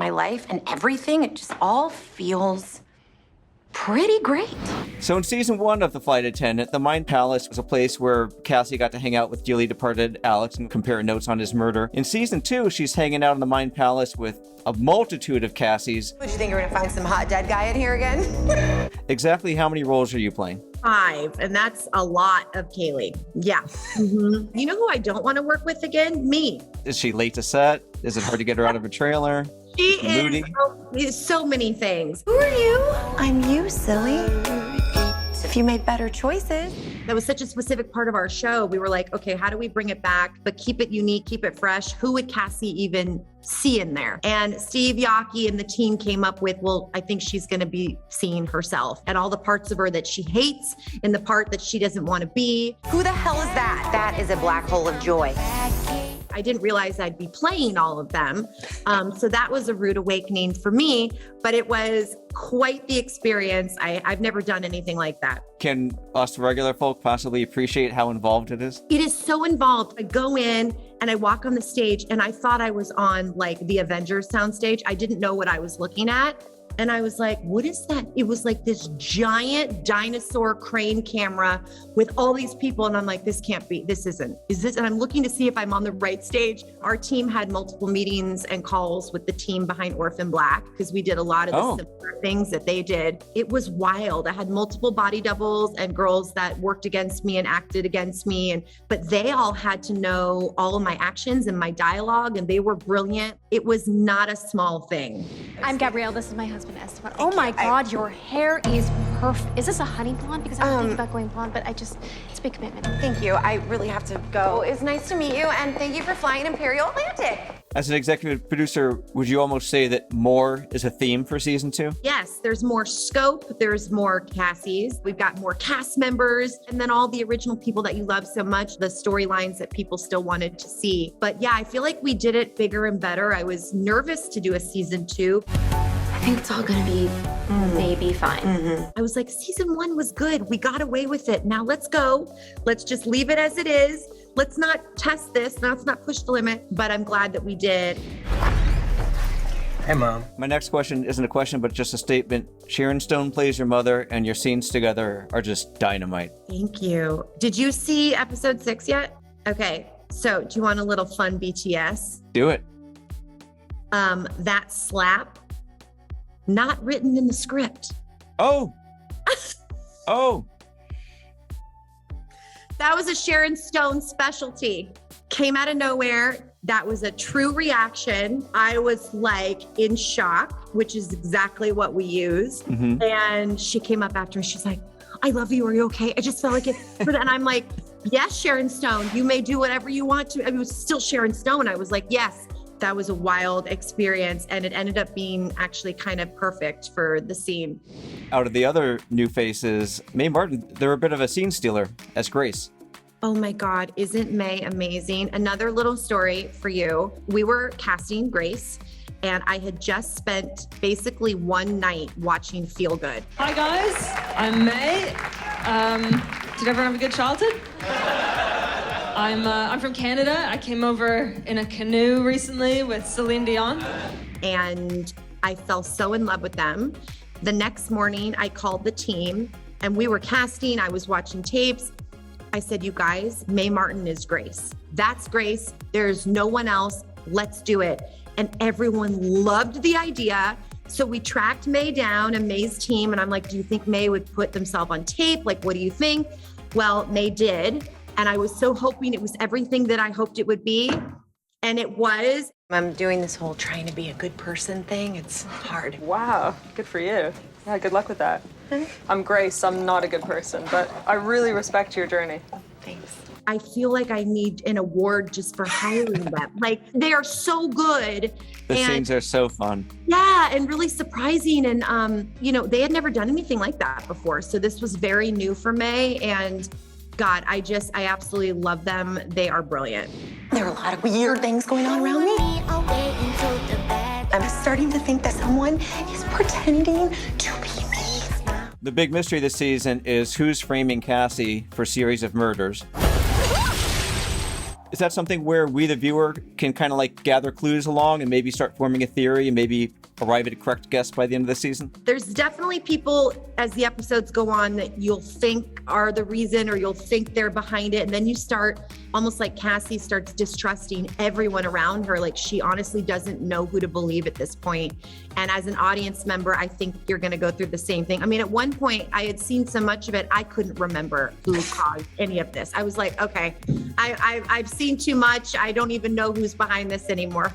my life and everything. It just all feels pretty great. So in season 1 of The Flight Attendant, the Mind Palace was a place where Cassie got to hang out with dearly departed Alex and compare notes on his murder. In season 2, she's hanging out in the Mind Palace with a multitude of Cassies. Would you think you were gonna find some hot dead guy in here again? Exactly how many roles are you playing? 5, and that's a lot of Kaley. Yeah. Mm-hmm. You know who I don't want to work with again? Me. Is she late to set? Is it hard to get her out of a trailer? She Moody? is so many things. Who are you? I'm you, silly. If you made better choices. That was such a specific part of our show. We were like, okay, how do we bring it back, but keep it unique, keep it fresh? Who would Cassie even see in there? And Steve Yockey and the team came up with, well, I think she's going to be seeing herself and all the parts of her that she hates and the part that she doesn't want to be. Who the hell is that? That is a black hole of joy. I didn't realize I'd be playing all of them. So that was a rude awakening for me, but it was quite the experience. I've never done anything like that. Can us regular folk possibly appreciate how involved it is? It is so involved. I go in and I walk on the stage and I thought I was on like the Avengers soundstage. I didn't know what I was looking at. And I was like, what is that? It was like this giant dinosaur crane camera with all these people. And I'm like, this can't be, this isn't, is this? And I'm looking to see if I'm on the right stage. Our team had multiple meetings and calls with the team behind Orphan Black because we did a lot of the similar things that they did. It was wild. I had multiple body doubles and girls that worked against me and acted against me. But they all had to know all of my actions and my dialogue, and they were brilliant. It was not a small thing. I'm Gabrielle. This is my husband, Esteban. Oh my God, your hair is perfect. Is this a honey blonde? Because I don't think about going blonde, but it's a big commitment. Thank you. I really have to go. It's nice to meet you, and thank you for flying Imperial Atlantic. As an executive producer, would you almost say that more is a theme for season 2? Yes, there's more scope, there's more Cassies, we've got more cast members, and then all the original people that you love so much, the storylines that people still wanted to see. But yeah, I feel like we did it bigger and better. I was nervous to do a season 2. I think it's all gonna be maybe fine. I was like, season 1 was good. We got away with it. Now let's go. Let's just leave it as it is. Let's not test this. Let's not push the limit. But I'm glad that we did. Hey, Mom. My next question isn't a question, but just a statement. Sharon Stone plays your mother, and your scenes together are just dynamite. Thank you. Did you see episode 6 yet? Okay. So do you want a little fun BTS? Do it. That slap, not written in the script. Oh. Oh. That was a Sharon Stone specialty. Came out of nowhere. That was a true reaction. I was like in shock, which is exactly what we used. And she came up after me. She's like, I love you. Are you okay? I just felt like it. And I'm like, yes, Sharon Stone, you may do whatever you want to. I mean, it was still Sharon Stone. I was like, yes. That was a wild experience, and it ended up being actually kind of perfect for the scene. Out of the other new faces, Mae Martin, they're a bit of a scene stealer as Grace. Oh my God, isn't Mae amazing? Another little story for you. We were casting Grace, and I had just spent basically one night watching Feel Good. Hi guys, I'm Mae. Did everyone have a good childhood? I'm from Canada. I came over in a canoe recently with Celine Dion. And I fell so in love with them. The next morning, I called the team, and we were casting. I was watching tapes. I said, you guys, Mae Martin is Grace. That's Grace. There's no one else. Let's do it. And everyone loved the idea. So we tracked Mae down and Mae's team. And I'm like, do you think Mae would put themselves on tape? Like, what do you think? Well, Mae did. And I was so hoping it was everything that I hoped it would be. And it was. I'm doing this whole trying to be a good person thing. It's hard. Wow, good for you. Yeah, good luck with that. I'm Grace. I'm not a good person, but I really respect your journey. Thanks. I feel like I need an award just for hiring them. Like, they are so good. The scenes are so fun. Yeah, and really surprising. And, you know, they had never done anything like that before. So this was very new for Mae. And God, I absolutely love them. They are brilliant. There are a lot of weird things going on around me. I'm starting to think that someone is pretending to be me. The big mystery this season is who's framing Cassie for series of murders. Is that something where we, the viewer, can kind of like gather clues along and maybe start forming a theory and maybe arrive at a correct guess by the end of the season? There's definitely people as the episodes go on that you'll think are the reason, or you'll think they're behind it. And then you start, almost like Cassie starts distrusting everyone around her. Like she honestly doesn't know who to believe at this point. And as an audience member, I think you're going to go through the same thing. I mean, at one point I had seen so much of it, I couldn't remember who caused any of this. I was like, okay, I've seen too much. I don't even know who's behind this anymore.